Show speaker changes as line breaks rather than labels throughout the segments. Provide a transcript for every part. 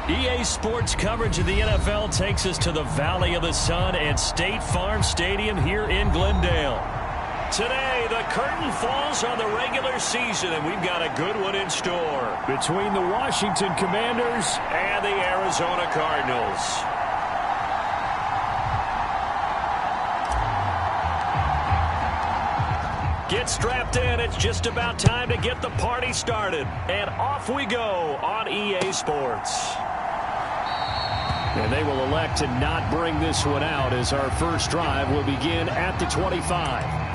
EA Sports coverage of the NFL takes us to the Valley of the Sun and State Farm Stadium here in Glendale. Today, the curtain falls on the regular season, and we've got a good one in store between the Washington Commanders and the Arizona Cardinals. Get strapped in. It's just about time to get the party started. And off we go on EA Sports. And they will elect to not bring this one out as our first drive will begin at the 25.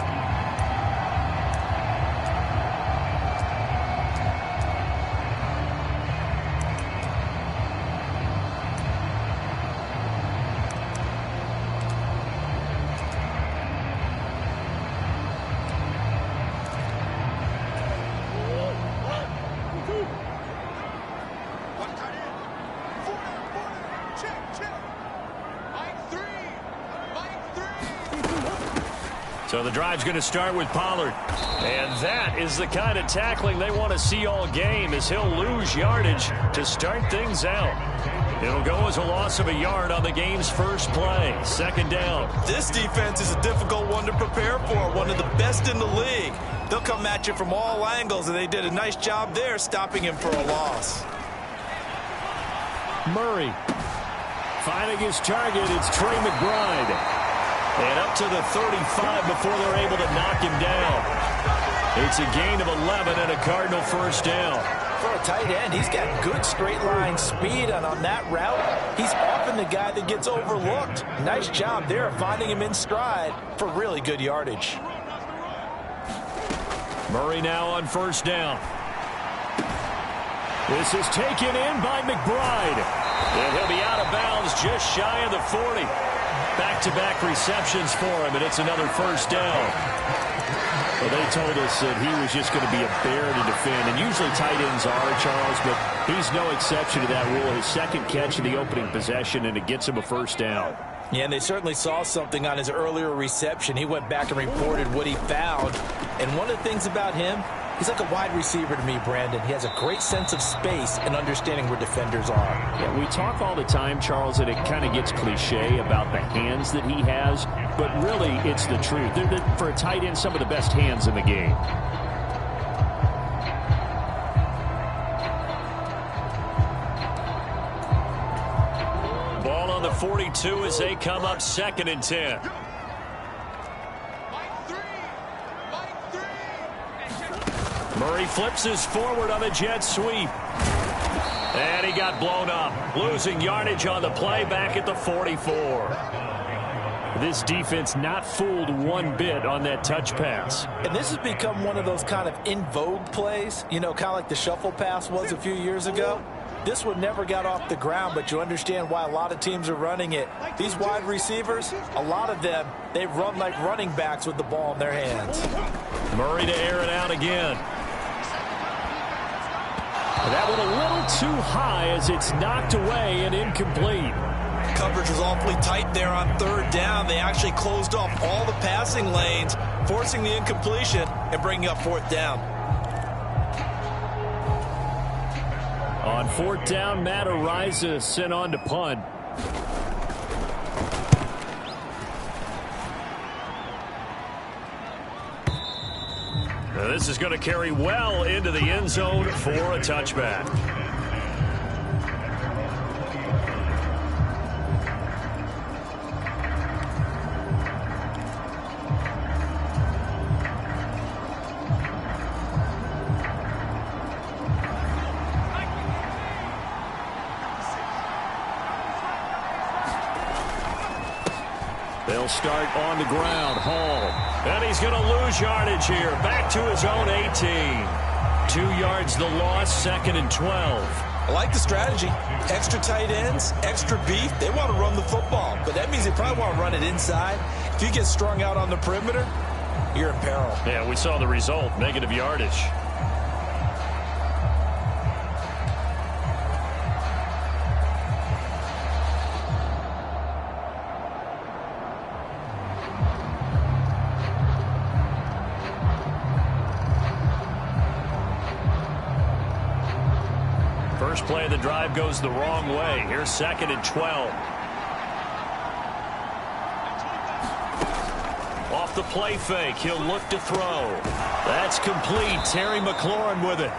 So the drive's going to start with Pollard. And that is the kind of tackling they want to see all game, as he'll lose yardage to start things out. It'll go as a loss of a yard on the game's first play. Second down.
This defense is a difficult one to prepare for, one of the best in the league. They'll come at you from all angles, and they did a nice job there stopping him for a loss.
Murray finding his target. It's Trey McBride. And up to the 35 before they're able to knock him down. It's a gain of 11 and a Cardinal first down.
For a tight end, he's got good straight line speed, and on that route, he's often the guy that gets overlooked. Nice job there finding him in stride for really good yardage.
Murray now on first down. This is taken in by McBride. And he'll be out of bounds just shy of the 40. Back-to-back receptions for him, and it's another first down. Well, they told us that he was just going to be a bear to defend, and usually tight ends are, Charles, but he's no exception to that rule. His second catch of the opening possession, and it gets him a first down.
Yeah, and they certainly saw something on his earlier reception. He went back and reported what he found, and one of the things about him, he's like a wide receiver to me, Brandon. He has a great sense of space and understanding where defenders are.
Yeah, we talk all the time, Charles, and it kind of gets cliche about the hands that he has, but really it's the truth. They're, for a tight end, some of the best hands in the game. Ball on the 42 as they come up second and 10. Murray flips his forward on the jet sweep. And he got blown up. Losing yardage on the play back at the 44. This defense not fooled one bit on that touch pass.
And this has become one of those kind of in vogue plays, you know, kind of like the shuffle pass was a few years ago. This one never got off the ground, but you understand why a lot of teams are running it. These wide receivers, a lot of them, they run like running backs with the ball in their hands.
Murray to air it out again. That one a little too high as it's knocked away and incomplete.
Coverage was awfully tight there on third down. They actually closed off all the passing lanes, forcing the incompletion and bringing up fourth down.
On fourth down, Matt Araiza sent on to punt. Now this is going to carry well into the end zone for a touchback. They'll start on the ground. Hall. And he's going to lose yardage here. Back to his own 18. 2 yards the loss, second and 12.
I like the strategy. Extra tight ends, extra beef. They want to run the football, but that means they probably want to run it inside. If you get strung out on the perimeter, you're in peril.
Yeah, we saw the result. Negative yardage. First play of the drive goes the wrong way. Here's 2nd and 12. Off the play fake, he'll look to throw. That's complete. Terry McLaurin with it.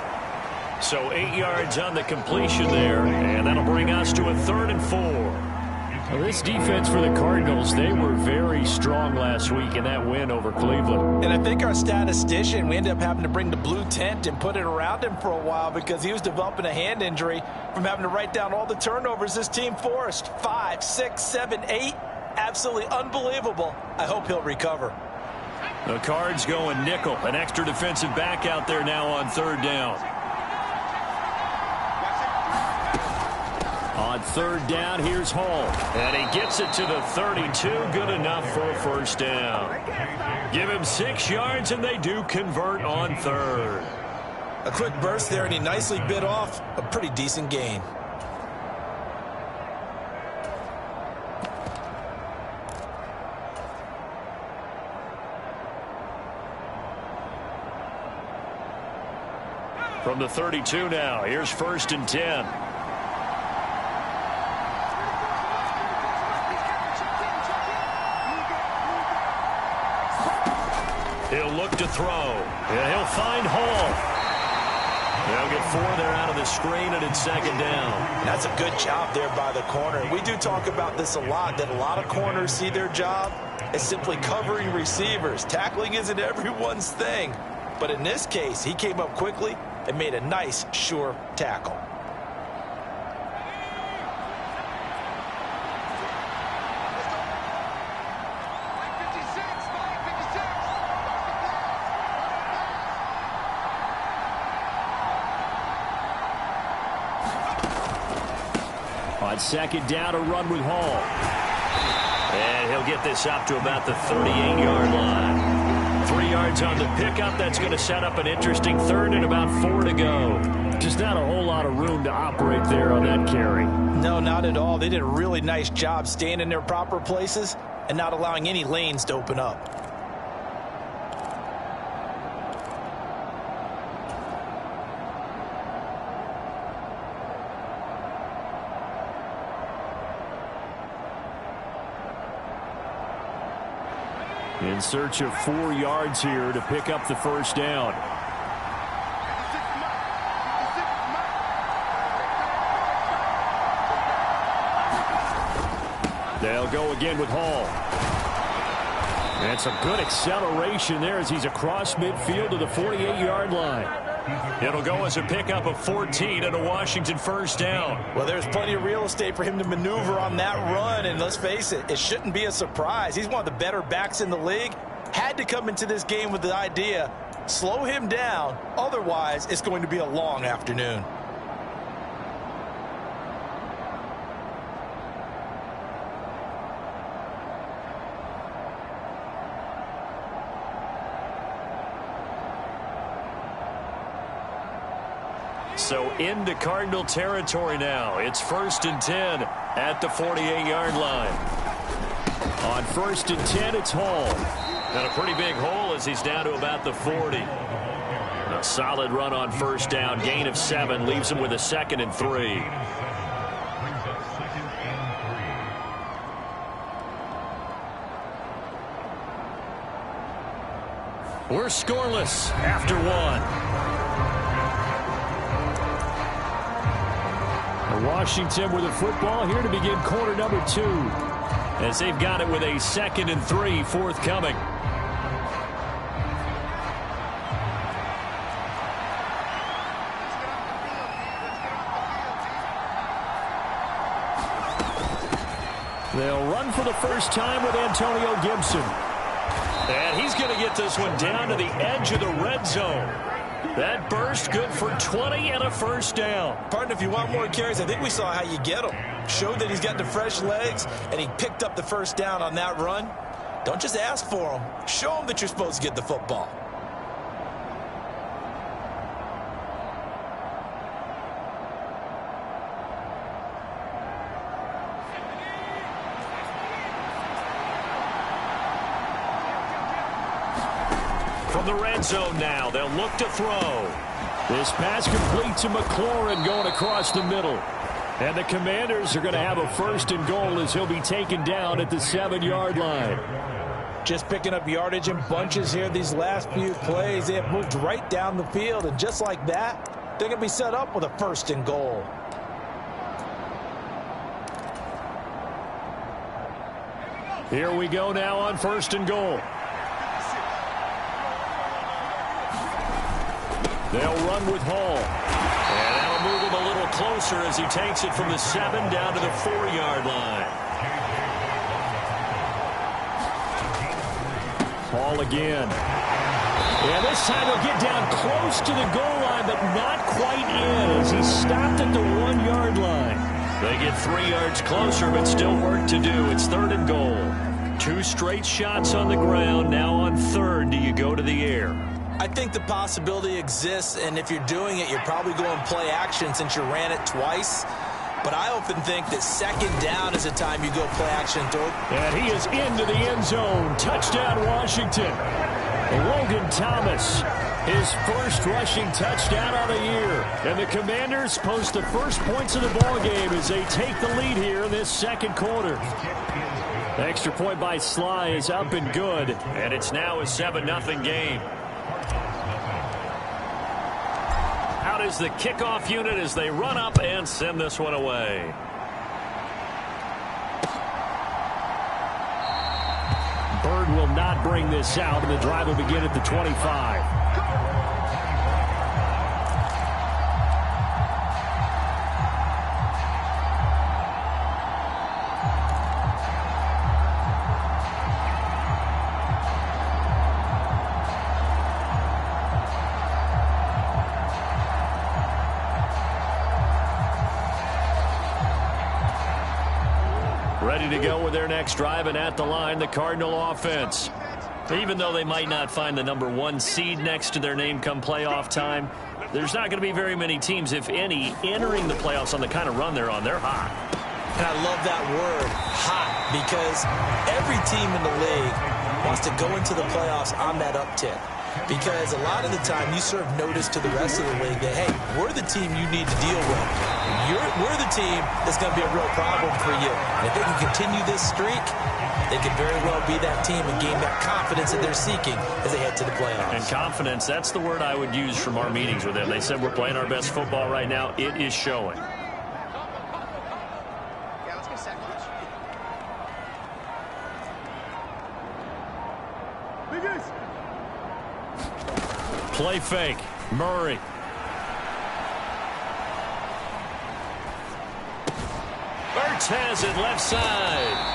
So 8 yards on the completion there, and that'll bring us to a 3rd and 4.
Well, this defense for the Cardinals, they were very strong last week in that win over Cleveland.
And I think our statistician, we ended up having to bring the blue tent and put it around him for a while because he was developing a hand injury from having to write down all the turnovers this team forced. 5, 6, 7, 8. Absolutely unbelievable. I hope he'll recover.
The Cards going nickel. An extra defensive back out there now on 3rd down. On 3rd down, here's Hall. And he gets it to the 32. Good enough for a 1st down. Give him 6 yards, and they do convert on 3rd.
A quick burst there, and he nicely bit off a pretty decent gain.
From the 32 now, here's 1st and 10. He'll look to throw, and he'll find Hall. They'll get 4 there out of the screen, and it's 2nd down.
That's a good job there by the corner. We do talk about this a lot, that a lot of corners see their job as simply covering receivers. Tackling isn't everyone's thing. But in this case, he came up quickly and made a nice, sure tackle.
On 2nd down, a run with Hall.
And he'll get this up to about the 38-yard line. 3 yards on the pickup. That's going to set up an interesting 3rd and about 4 to go.
Just not a whole lot of room to operate there on that carry.
No, not at all. They did a really nice job staying in their proper places and not allowing any lanes to open up.
In search of 4 yards here to pick up the 1st down. They'll go again with Hall. And some good acceleration there as he's across midfield to the 48-yard line.
It'll go as a pickup of 14 and a Washington 1st down.
Well, there's plenty of real estate for him to maneuver on that run, and let's face it, it shouldn't be a surprise. He's one of the better backs in the league. Had to come into this game with the idea, slow him down, otherwise it's going to be a long afternoon.
So into Cardinal territory now. It's 1st and 10 at the 48-yard line.
On 1st and 10, it's Hall.
And a pretty big hole as he's down to about the 40. A solid run on 1st down. Gain of 7 leaves him with a 2nd and 3. We're scoreless after 1.
Washington with the football here to begin quarter number 2.
As they've got it with a 2nd and 3 forthcoming.
They'll run for the first time with Antonio Gibson.
And he's going to get this one down to the edge of the red zone. That burst good for 20 and a 1st down.
Partner, if you want more carries, I think we saw how you get him. Showed that he's got the fresh legs, and he picked up the 1st down on that run. Don't just ask for him. Show him that you're supposed to get the football.
From the red zone now, they'll look to throw.
This pass complete to McLaurin going across the middle. And the Commanders are going to have a 1st and goal as he'll be taken down at the 7-yard line.
Just picking up yardage in bunches here these last few plays. They have moved right down the field, and just like that, they're going to be set up with a 1st and goal.
Here we go now on 1st and goal. They'll run with Hall.
And that'll move him a little closer as he takes it from the 7 down to the 4-yard line.
Hall again. And this time he'll get down close to the goal line, but not quite in as he stopped at the 1-yard line.
They get 3 yards closer, but still work to do. It's 3rd and goal. 2 straight shots on the ground. Now on 3rd, do you go to the air?
I think the possibility exists, and if you're doing it, you're probably going play action since you ran it twice. But I often think that 2nd down is the time you go play action throw.
And he is into the end zone. Touchdown, Washington. Logan Thomas, his 1st rushing touchdown of the year. And the Commanders post the first points of the ball game as they take the lead here in this 2nd quarter. The extra point by Sly is up and good.
And it's now a 7-0 game. Out is the kickoff unit as they run up and send this one away.
Bird will not bring this out, and the drive will begin at the 25.
Ready to go with their next drive, and at the line, the Cardinal offense. Even though they might not find the number 1 seed next to their name come playoff time, there's not going to be very many teams, if any, entering the playoffs on the kind of run they're on. They're hot.
And I love that word, hot, because every team in the league wants to go into the playoffs on that uptick. Because a lot of the time you serve notice to the rest of the league that, hey, we're the team you need to deal with. We're the team that's going to be a real problem for you. And if they can continue this streak, they could very well be that team and gain that confidence that they're seeking as they head to the playoffs.
And confidence, that's the word I would use from our meetings with them. They said we're playing our best football right now. It is showing. Play fake. Murray. Ertz has it left side.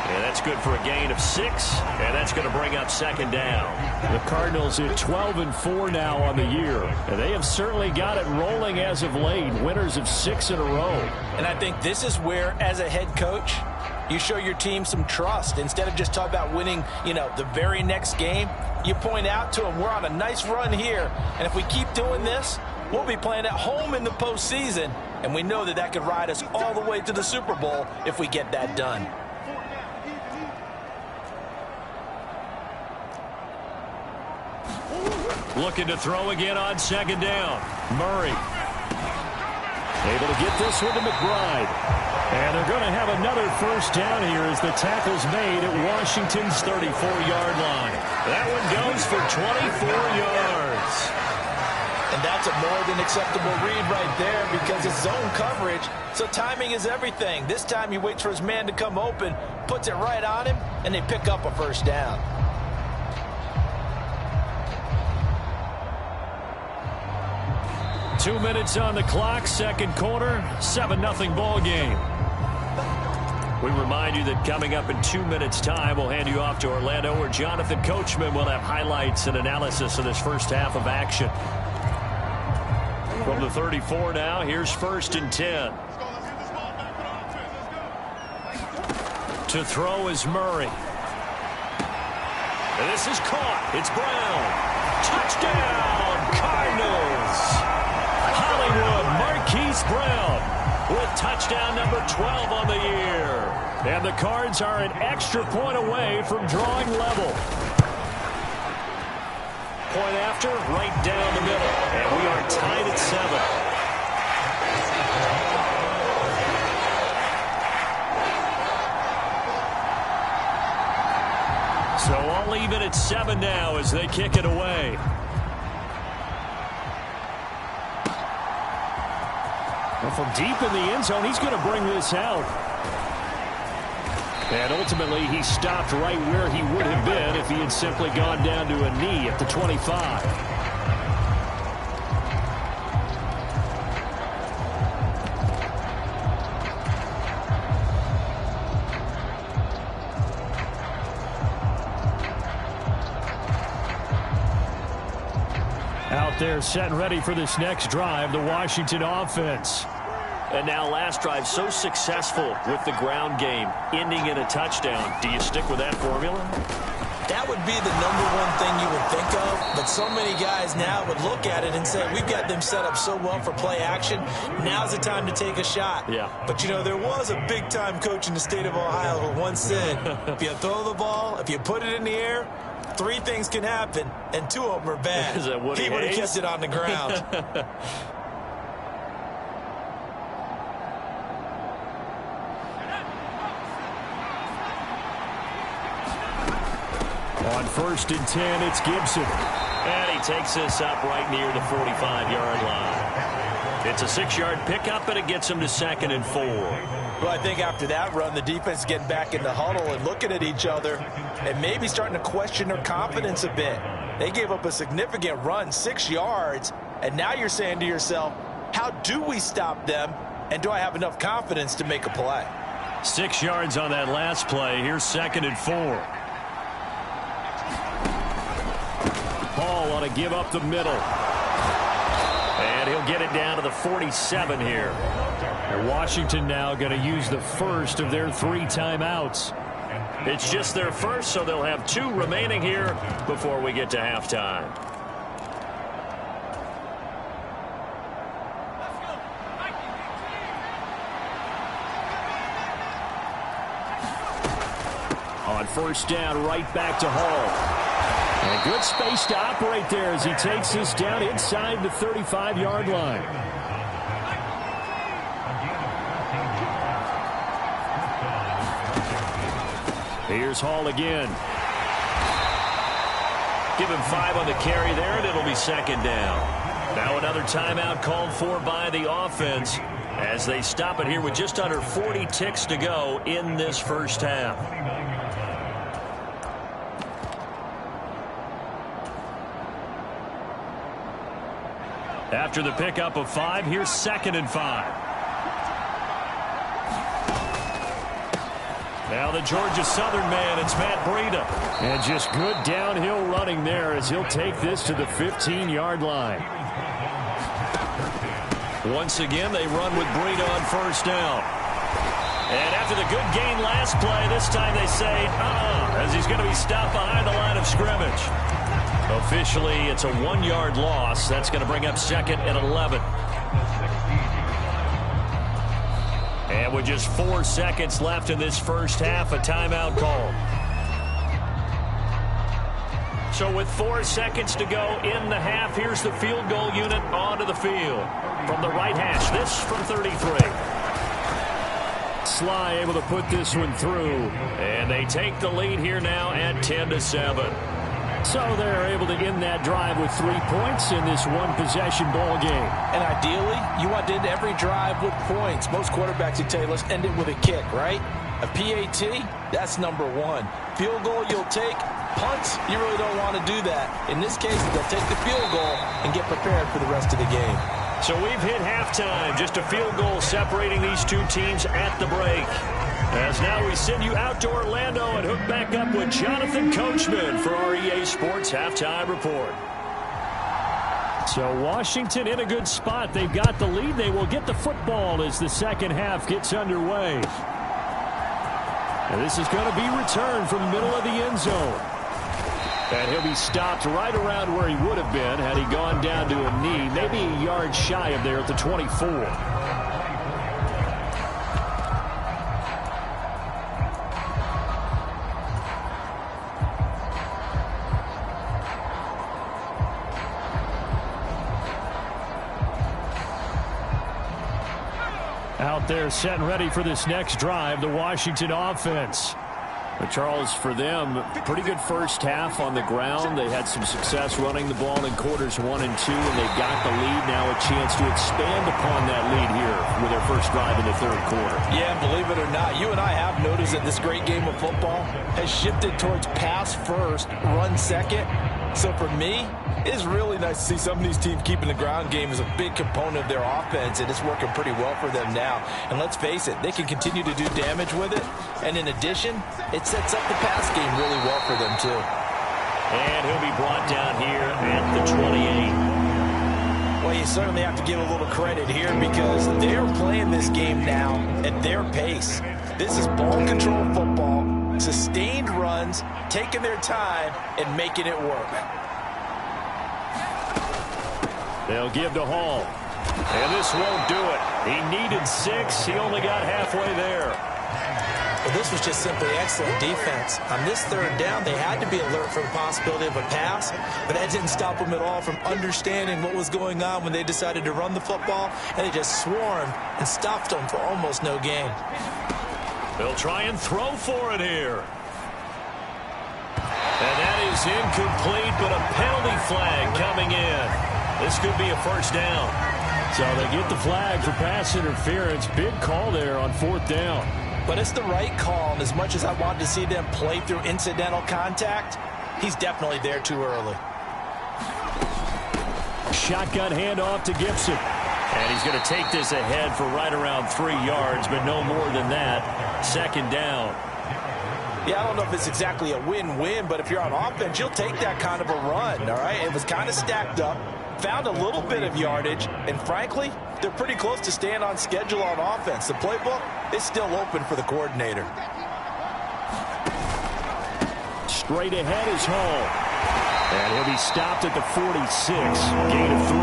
And that's good for a gain of 6. And that's going to bring up 2nd down.
The Cardinals at 12-4 now on the year. And they have certainly got it rolling as of late. Winners of 6 in a row.
And I think this is where, as a head coach, you show your team some trust. Instead of just talking about winning, the very next game, you point out to them, we're on a nice run here. And if we keep doing this, we'll be playing at home in the postseason. And we know that that could ride us all the way to the Super Bowl if we get that done.
Looking to throw again on 2nd down. Murray.
Able to get this one to McBride. And they're going to have another 1st down here as the tackle's made at Washington's
34-yard line. That one goes for 24 yards.
And that's a more than acceptable read right there because it's zone coverage, so timing is everything. This time he waits for his man to come open, puts it right on him, and they pick up a 1st down.
Two minutes on the clock, 2nd quarter, 7-0 ball game.
We remind you that coming up in 2 minutes' time, we'll hand you off to Orlando, where Jonathan Coachman will have highlights and analysis of this first half of action. From the 34 now, here's 1st and 10. To throw is Murray. And this is caught. It's Brown. Touchdown, Cardinals. Hollywood Marquise Brown with touchdown number 12 on the year.
And the Cards are an extra point away from drawing level.
point after, right down the middle. And we are tied at 7. So all even at 7 now as they kick it away.
Well, from deep in the end zone, he's going to bring this out. And ultimately, he stopped right where he would have been if he had simply gone down to a knee at the 25. Out there set and ready for this next drive, the Washington offense.
And now last drive so successful with the ground game, ending in a touchdown. Do you stick with that formula?
That would be the #1 thing you would think of, but so many guys now would look at it and say, we've got them set up so well for play action, now's the time to take a shot.
Yeah.
But, you know, there was a big-time coach in the state of Ohio who once said, if you throw the ball, if you put it in the air, 3 things can happen, and 2 of them are bad.
Is that Woody
He would have
Hayes?
kept it on the ground.
On 1st and 10, it's Gibson.
And he takes this up right near the 45-yard line. It's a 6-yard pickup, but it gets him to 2nd and 4.
Well, I think after that run, the defense is getting back in the huddle and looking at each other and maybe starting to question their confidence a bit. They gave up a significant run, 6 yards, and now you're saying to yourself, how do we stop them, and do I have enough confidence to make a play?
6 yards on that last play. Here's 2nd and 4.
Hall on a give up the middle.
And he'll get it down to the 47 here.
And Washington now going to use the first of their 3 timeouts.
It's just their first, so they'll have 2 remaining here before we get to halftime.
On 1st down, right back to Hall. And a good space to operate there as he takes this down inside the 35-yard line. Here's Hall again.
Give him 5 on the carry there, and it'll be 2nd down. Now another timeout called for by the offense as they stop it here with just under 40 ticks to go in this first half. After the pickup of 5, here's 2nd and 5. Now the Georgia Southern man, it's Matt Breida.
And just good downhill running there as he'll take this to the 15-yard line.
Once again, they run with Breida on 1st down. And after the good gain last play, this time they say, as he's going to be stopped behind the line of scrimmage. Officially, it's a 1-yard loss. That's going to bring up 2nd and 11. And with just 4 seconds left in this first half, a timeout call. So with 4 seconds to go in the half, here's the field goal unit onto the field. From the right hash, this from 33.
Sly able to put this one through.
And they take the lead here now at 10-7.
So they're able to end that drive with 3 points in this one-possession ball game.
And ideally, you want to end every drive with points. Most quarterbacks would tell you, let's end it with a kick, right? A PAT, that's #1. Field goal you'll take. Punts, you really don't want to do that. In this case, they'll take the field goal and get prepared for the rest of the game.
So we've hit halftime. Just a field goal separating these 2 teams at the break. As now we send you out to Orlando and hook back up with Jonathan Coachman for our EA Sports Halftime Report.
So Washington in a good spot. They've got the lead. They will get the football as the second half gets underway. And this is going to be returned from the middle of the end zone. And he'll be stopped right around where he would have been had he gone down to a knee, maybe a yard shy of there at the 24. Out there set and ready for this next drive, the Washington offense.
But Charles, for them, pretty good first half on the ground. They had some success running the ball in quarters 1 and 2, and they got the lead. Now a chance to expand upon that lead here with their first drive in the third quarter.
Yeah, and believe it or not, you and I have noticed that this great game of football has shifted towards pass first, run second. So for me, it's really nice to see some of these teams keeping the ground game as a big component of their offense, and it's working pretty well for them now. And let's face it, they can continue to do damage with it. And in addition, it sets up the pass game really well for them too.
And he'll be brought down here at the 28.
Well, you certainly have to give a little credit here because they're playing this game now at their pace. This is ball control football, sustained runs, taking their time, and making it work.
They'll give to Hall. And this won't do it. He needed 6. He only got halfway there.
Well, this was just simply excellent defense. On this third down, they had to be alert for the possibility of a pass, but that didn't stop them at all from understanding what was going on when they decided to run the football, and they just swarmed and stopped them for almost no gain.
They'll try and throw for it here. And that is incomplete, but a penalty flag coming in. This could be a first down.
So they get the flag for pass interference. Big call there on 4th down.
But it's the right call, and as much as I wanted to see them play through incidental contact, he's definitely there too early.
Shotgun handoff to Gibson.
And he's going to take this ahead for right around 3 yards, but no more than that. 2nd down.
Yeah, I don't know if it's exactly a win-win, but if you're on offense, you'll take that kind of a run, all right? It was kind of stacked up, found a little bit of yardage, and frankly, they're pretty close to staying on schedule on offense. The playbook is still open for the coordinator.
Straight ahead is Hall. And he'll be stopped at the 46, gain of 3.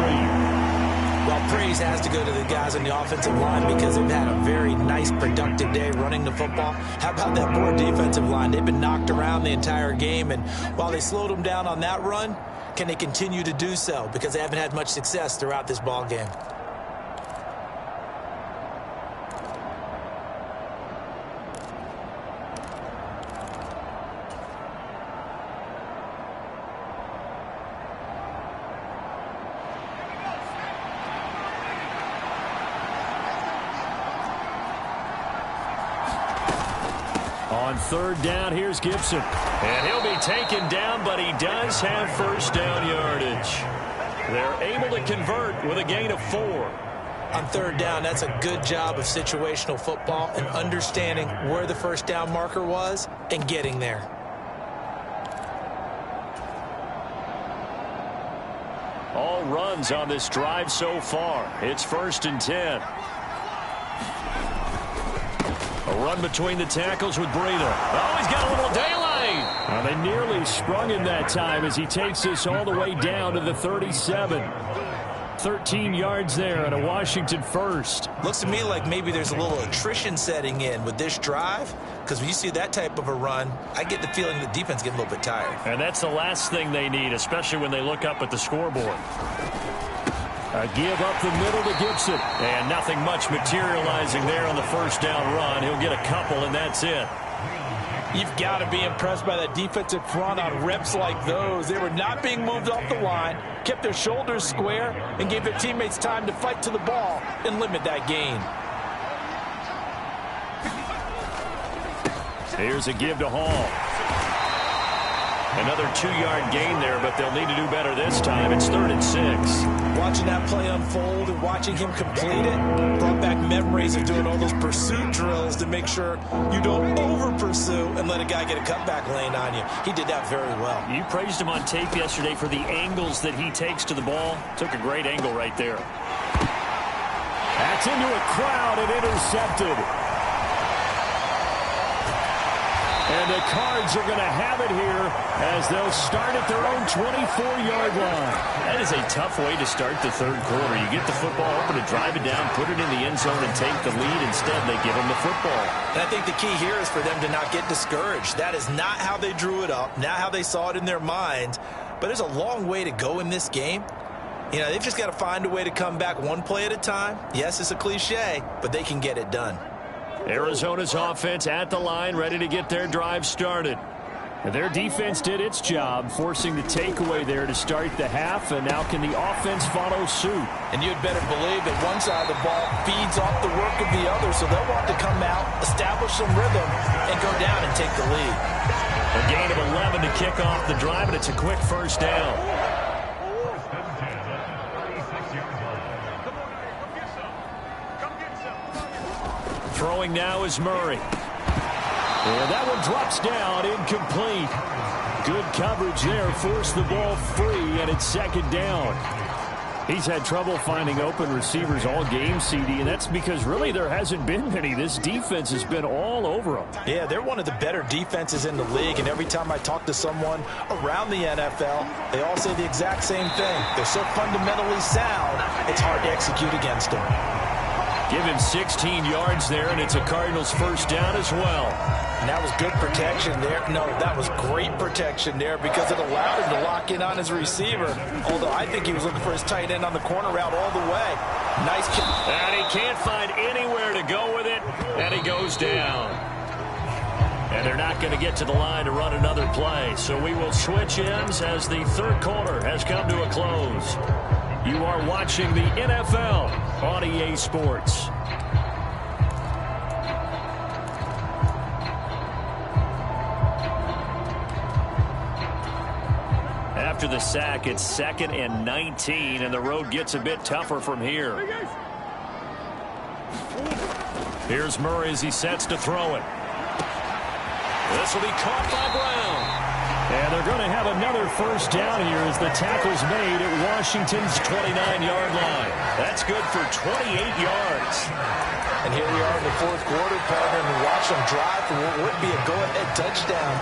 Well, praise has to go to the guys on the offensive line because they've had a very nice, productive day running the football. How about that poor defensive line? They've been knocked around the entire game, and while they slowed them down on that run, can they continue to do so? Because they haven't had much success throughout this ball game.
On 3rd down, here's Gibson.
And he'll be taken down, but he does have first down yardage. They're able to convert with a gain of 4.
On 3rd down, that's a good job of situational football and understanding where the first down marker was and getting there.
All runs on this drive so far. It's 1st and 10. A run between the tackles with Breida. Oh, he's got a little daylight.
They nearly sprung him that time as he takes this all the way down to the 37. 13 yards there and a Washington first.
Looks to me like maybe there's a little attrition setting in with this drive, because when you see that type of a run, I get the feeling the defense getting a little bit tired.
And that's the last thing they need, especially when they look up at the scoreboard.
A give up the middle to Gibson.
And nothing much materializing there on the first down run. He'll get a couple, and that's it.
You've got to be impressed by that defensive front on reps like those. They were not being moved off the line, kept their shoulders square, and gave their teammates time to fight to the ball and limit that gain.
Here's a give to Hall. Another 2-yard gain there, but they'll need to do better this time. It's 3rd and 6.
Watching that play unfold and watching him complete it brought back memories of doing all those pursuit drills to make sure you don't over-pursue and let a guy get a cutback lane on you. He did that very well.
You praised him on tape yesterday for the angles that he takes to the ball. Took a great angle right there.
That's into a crowd and intercepted. And the Cards are going to have it here as they'll start at their own 24-yard line.
That is a tough way to start the third quarter. You get the football open to drive it down, put it in the end zone, and take the lead. Instead, they give them the football.
And I think the key here is for them to not get discouraged. That is not how they drew it up, not how they saw it in their minds. But there's a long way to go in this game. You know, they've just got to find a way to come back one play at a time. Yes, it's a cliche, but they can get it done.
Arizona's offense at the line, ready to get their drive started. And their defense did its job, forcing the takeaway there to start the half, and now can the offense follow suit?
And you'd better believe that one side of the ball feeds off the work of the other, so they'll want to come out, establish some rhythm, and go down and take the lead.
A gain of 11 to kick off the drive, and it's a quick first down. Throwing now is Murray. And that one drops down, incomplete. Good coverage there, forced the ball free, and it's second down. He's had trouble finding open receivers all game, CD, and that's because really there hasn't been many. This defense has been all over them.
Yeah, they're one of the better defenses in the league, and every time I talk to someone around the NFL, they all say the exact same thing. They're so fundamentally sound, it's hard to execute against them.
Give him 16 yards there, and it's a Cardinals first down as well.
And that was good protection there. No, that was great protection there because it allowed him to lock in on his receiver. Although I think he was looking for his tight end on the corner route all the way. Nice kick.
And he can't find anywhere to go with it, and he goes down. And they're not going to get to the line to run another play. So we will switch ends as the third quarter has come to a close. You are watching the NFL on EA Sports. After the sack, it's 2nd and 19, and the road gets a bit tougher from here. Here's Murray as he sets to throw it. This will be caught by Brown. And they're going to have another first down here as the tackle's made at Washington's 29-yard line. That's good for 28 yards.
And here we are in the fourth quarter, partner, and watch them drive for what would be a go-ahead touchdown.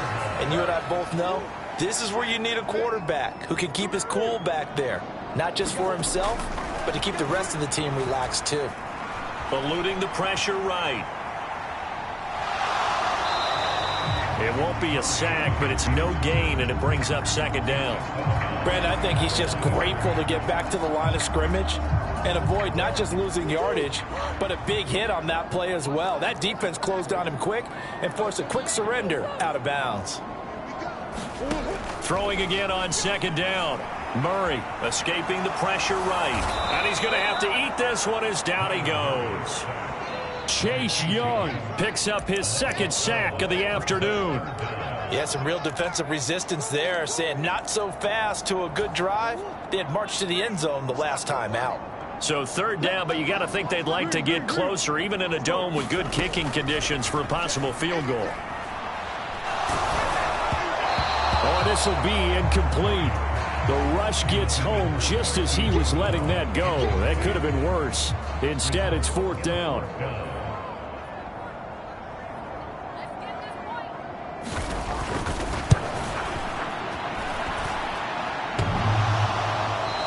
And you and I both know this is where you need a quarterback who can keep his cool back there. Not just for himself, but to keep the rest of the team relaxed too.
Eluding the pressure right. It won't be a sack, but it's no gain, and it brings up second down.
Brandon, I think he's just grateful to get back to the line of scrimmage and avoid not just losing yardage, but a big hit on that play as well. That defense closed on him quick and forced a quick surrender out of bounds.
Throwing again on second down. Murray escaping the pressure right. And he's going to have to eat this one as down he goes. Chase Young picks up his second sack of the afternoon.
Yeah, some real defensive resistance there, saying not so fast to a good drive. They had marched to the end zone the last time out.
So third down, but you got to think they'd like to get closer, even in a dome with good kicking conditions for a possible field goal. Oh, this will be incomplete. The rush gets home just as he was letting that go. That could have been worse. Instead, it's fourth down.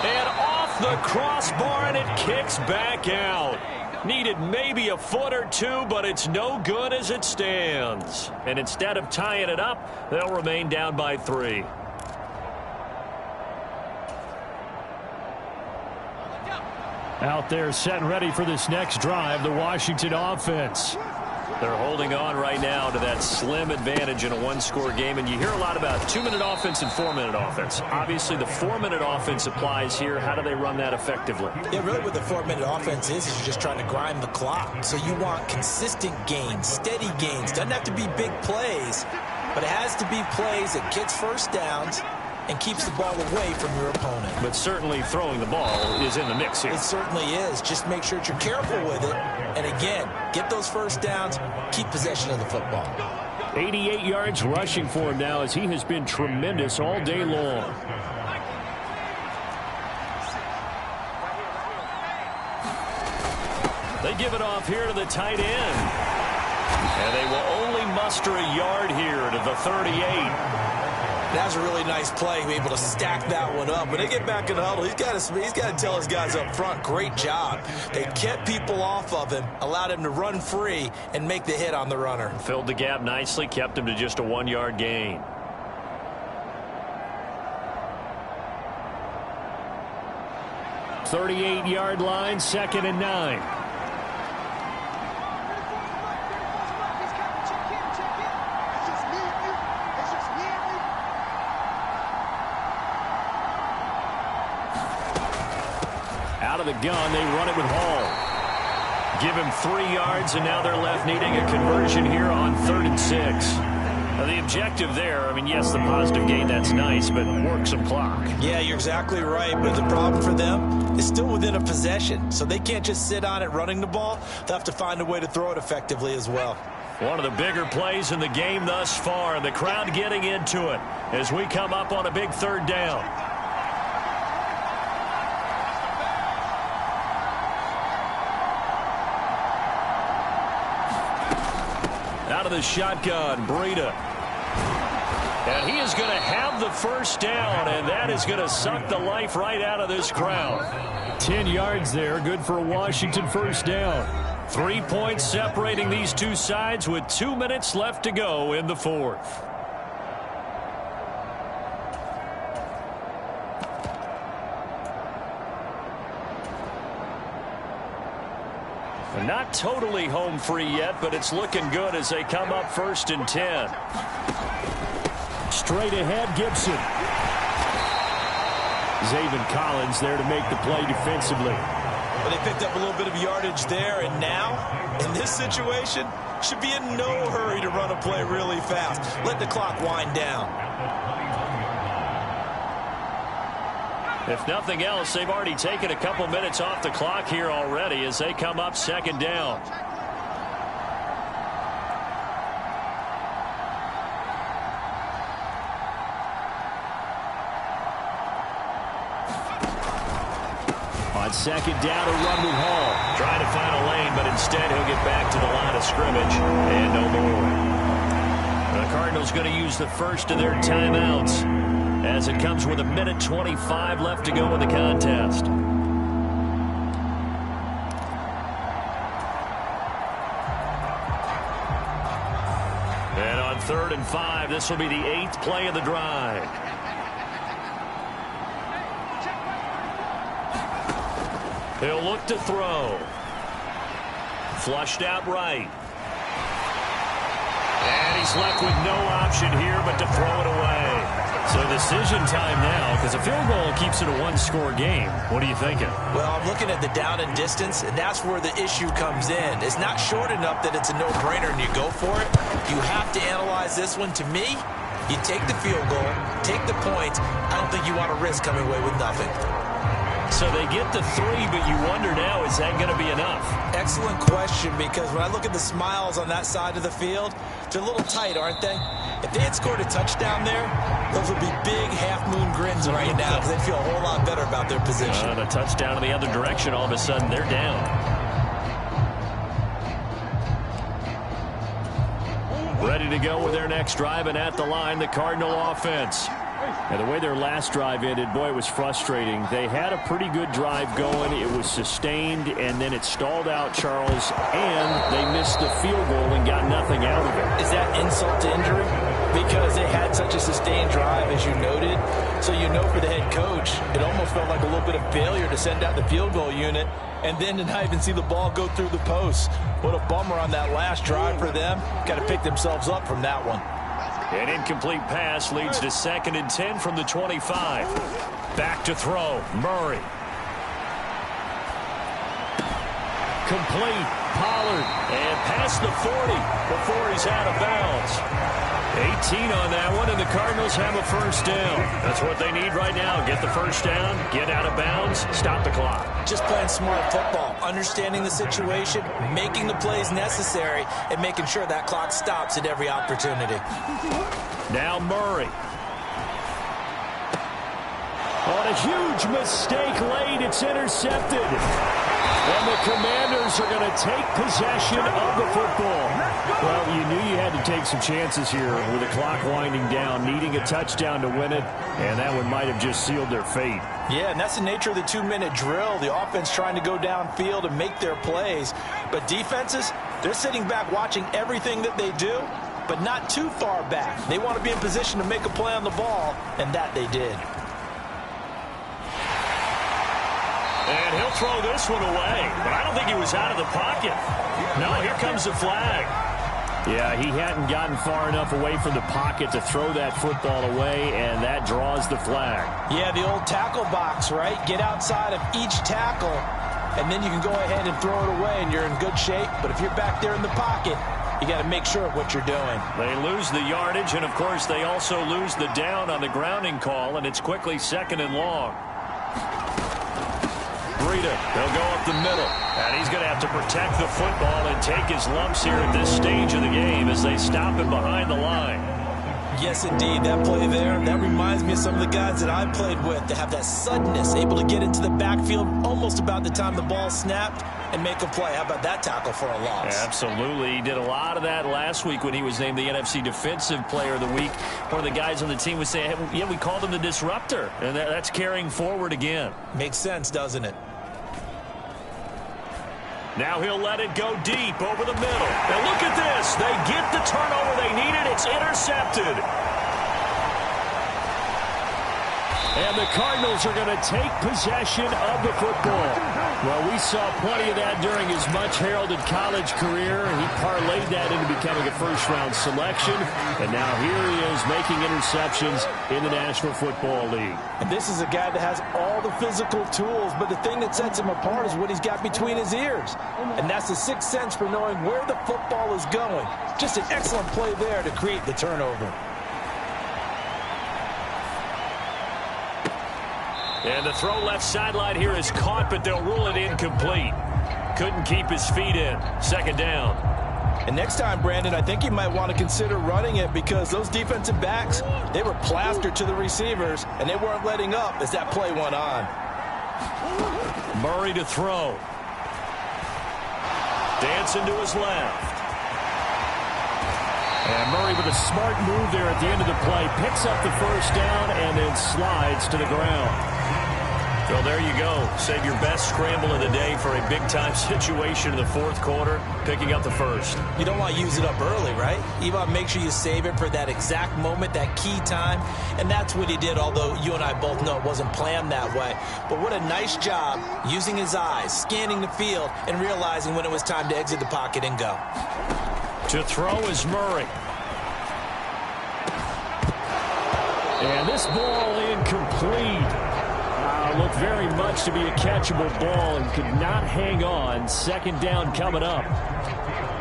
And off the crossbar, and it kicks back out. Needed maybe a foot or two, but it's no good as it stands. And instead of tying it up, they'll remain down by 3. Out there set and ready for this next drive, the Washington offense. They're holding on right now to that slim advantage in a one-score game, and you hear a lot about 2-minute offense and 4-minute offense. Obviously, the 4-minute offense applies here. How do they run that effectively?
Yeah, really what the 4-minute offense is you're just trying to grind the clock. So you want consistent gains, steady gains. Doesn't have to be big plays, but it has to be plays that gets first downs and keeps the ball away from your opponent.
But certainly throwing the ball is in the mix here.
It certainly is. Just make sure that you're careful with it. And again, get those first downs, keep possession of the football.
88 yards rushing for him now as he has been tremendous all day long. They give it off here to the tight end. And they will only muster a yard here to the 38.
That's a really nice play, be able to stack that one up. When they get back in the huddle, he's got to tell his guys up front, great job. They kept people off of him, allowed him to run free and make the hit on the runner.
Filled the gap nicely, kept him to just a 1-yard gain. 38-yard line, 2nd and 9. Out of the gun, they run it with Hall. Give him 3 yards, and now they're left needing a conversion here on 3rd and 6. Now, the objective there, I mean, yes, the positive gain, that's nice, but work some clock.
Yeah, you're exactly right, but the problem for them is still within a possession, so they can't just sit on it running the ball. They'll have to find a way to throw it effectively as well.
One of the bigger plays in the game thus far, and the crowd getting into it as we come up on a big 3rd down. Out of the shotgun, Breida. And he is going to have the 1st down, and that is going to suck the life right out of this crowd.
10 yards there, good for a Washington 1st down.
3 points separating these two sides with 2 minutes left to go in the 4th. Not totally home free yet, but it's looking good as they come up 1st and 10.
Straight ahead, Gibson. Zaven Collins there to make the play defensively.
Well, they picked up a little bit of yardage there, and now, in this situation, should be in no hurry to run a play really fast. Let the clock wind down.
If nothing else, they've already taken a couple minutes off the clock here already as they come up 2nd down.
On 2nd down, a run with Hall.
Trying to find a lane, but instead he'll get back to the line of scrimmage and no more. The Cardinals going to use the first of their timeouts as it comes with 1:25 left to go in the contest. And on 3rd and 5, this will be the 8th play of the drive. He'll look to throw. Flushed out right. And he's left with no option here but to throw it away. So decision time now, because a field goal keeps it a 1-score game. What are you thinking?
Well, I'm looking at the down and distance, and that's where the issue comes in. It's not short enough that it's a no-brainer and you go for it. You have to analyze this one. To me, you take the field goal, take the points. I don't think you want to risk coming away with nothing.
So they get the 3, but you wonder now, is that going to be enough?
Excellent question, because when I look at the smiles on that side of the field, they're a little tight, aren't they? If they had scored a touchdown there, those would be big half-moon grins right now because they feel a whole lot better about their position.
And a touchdown in the other direction, all of a sudden they're down. Ready to go with their next drive, and at the line, the Cardinal offense.
And the way their last drive ended, boy, it was frustrating. They had a pretty good drive going. It was sustained, and then it stalled out, Charles, and they missed the field goal and got nothing out of it.
Is that insult to injury? Because they had such a sustained drive, as you noted. So you know for the head coach, it almost felt like a little bit of failure to send out the field goal unit and then to not even see the ball go through the post. What a bummer on that last drive for them. Got to pick themselves up from that one.
An incomplete pass leads to 2nd and 10 from the 25. Back to throw. Murray.
Complete. Pollard.
And past the 40 before he's out of bounds. 18 on that one, and the Cardinals have a 1st down. That's what they need right now. Get the 1st down, get out of bounds, stop the clock.
Just playing smart football, understanding the situation, making the plays necessary, and making sure that clock stops at every opportunity.
Now Murray.
On a huge mistake late, it's intercepted. And the Commanders are going to take possession of the football. Well, you knew you had to take some chances here with the clock winding down, needing a touchdown to win it, and that one might have just sealed their fate.
Yeah, and that's the nature of the 2-minute drill. The offense trying to go downfield and make their plays. But defenses, they're sitting back watching everything that they do, but not too far back. They want to be in position to make a play on the ball, and that they did.
And he'll throw this one away. But I don't think he was out of the pocket. No, here comes the flag.
Yeah, he hadn't gotten far enough away from the pocket to throw that football away, and that draws the flag.
Yeah, the old tackle box, right? Get outside of each tackle, and then you can go ahead and throw it away, and you're in good shape. But if you're back there in the pocket, you got to make sure of what you're doing.
They lose the yardage, and, of course, they also lose the down on the grounding call, and it's quickly 2nd and long. Breida, he'll go up the middle, and he's going to have to protect the football and take his lumps here at this stage of the game as they stop him behind the line.
Yes, indeed. That play there, that reminds me of some of the guys that I played with to have that suddenness, able to get into the backfield almost about the time the ball snapped and make a play. How about that tackle for a loss?
Absolutely. He did a lot of that last week when he was named the NFC Defensive Player of the Week. One of the guys on the team was saying, hey, yeah, we called him the disruptor, and that's carrying forward again.
Makes sense, doesn't it?
Now he'll let it go deep over the middle. And look at this. They get the turnover they needed. It's intercepted.
And the Cardinals are going to take possession of the football. Well, we saw plenty of that during his much-heralded college career. He parlayed that into becoming a first-round selection. And now here he is making interceptions in the National Football League.
And this is a guy that has all the physical tools, but the thing that sets him apart is what he's got between his ears. And that's the sixth sense for knowing where the football is going. Just an excellent play there to create the turnover.
And the throw left sideline here is caught, but they'll rule it incomplete. Couldn't keep his feet in. 2nd down.
And next time, Brandon, I think you might want to consider running it because those defensive backs, they were plastered to the receivers, and they weren't letting up as that play went on.
Murray to throw. Dancing to his left.
And Murray with a smart move there at the end of the play. Picks up the first down and then slides to the ground.
Well, there you go. Save your best scramble of the day for a big-time situation in the 4th quarter, picking up the first.
You don't want to use it up early, right? You want to make sure you save it for that exact moment, that key time. And that's what he did, although you and I both know it wasn't planned that way. But what a nice job using his eyes, scanning the field, and realizing when it was time to exit the pocket and go.
To throw is Murray.
And this ball incomplete. Looked very much to be a catchable ball and could not hang on. 2nd down coming up.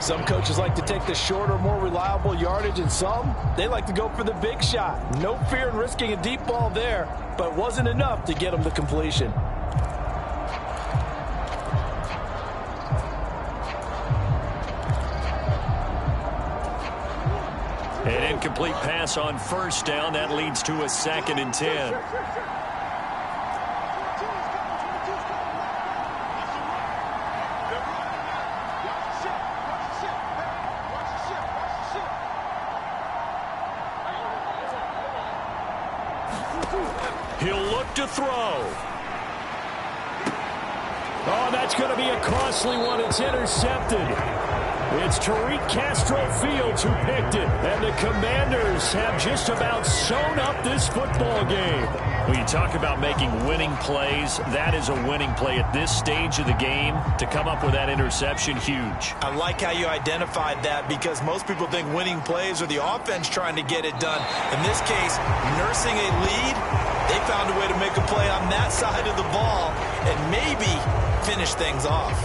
Some coaches like to take the shorter, more reliable yardage, and some, they like to go for the big shot. No fear in risking a deep ball there, but wasn't enough to get them the completion.
An incomplete pass on 1st down. That leads to a 2nd and 10. He'll look to throw.
Oh, that's going to be a costly one. It's intercepted. It's Tariq Castro Fields who picked it. And the Commanders have just about sewn up this football game.
When you talk about making winning plays, that is a winning play at this stage of the game. To come up with that interception, huge.
I like how you identified that because most people think winning plays are the offense trying to get it done. In this case, nursing a lead, they found a way to make a play on that side of the ball and maybe finish things off.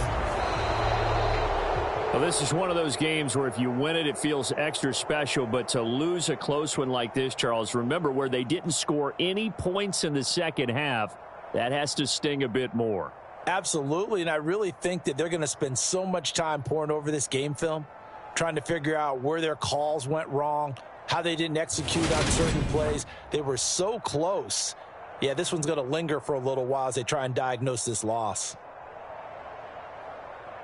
Well, this is one of those games where if you win it, it feels extra special. But to lose a close one like this, Charles, remember where they didn't score any points in the 2nd half, that has to sting a bit more.
Absolutely, and I really think that they're going to spend so much time poring over this game film, trying to figure out where their calls went wrong, how they didn't execute on certain plays. They were so close. Yeah, this one's going to linger for a little while as they try and diagnose this loss.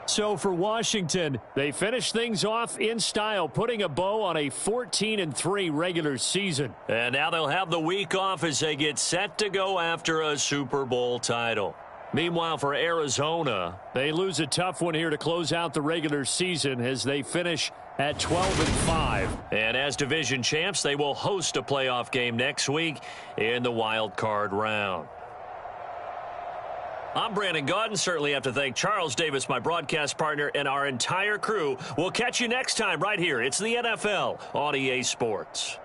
So for Washington, they finish things off in style, putting a bow on a 14-3 regular season.
And now they'll have the week off as they get set to go after a Super Bowl title. Meanwhile, for Arizona,
they lose a tough one here to close out the regular season as they finish at 12-5.
And as division champs, they will host a playoff game next week in the wild card round. I'm Brandon Gaudin. Certainly have to thank Charles Davis, my broadcast partner, and our entire crew. We'll catch you next time right here. It's the NFL on EA Sports.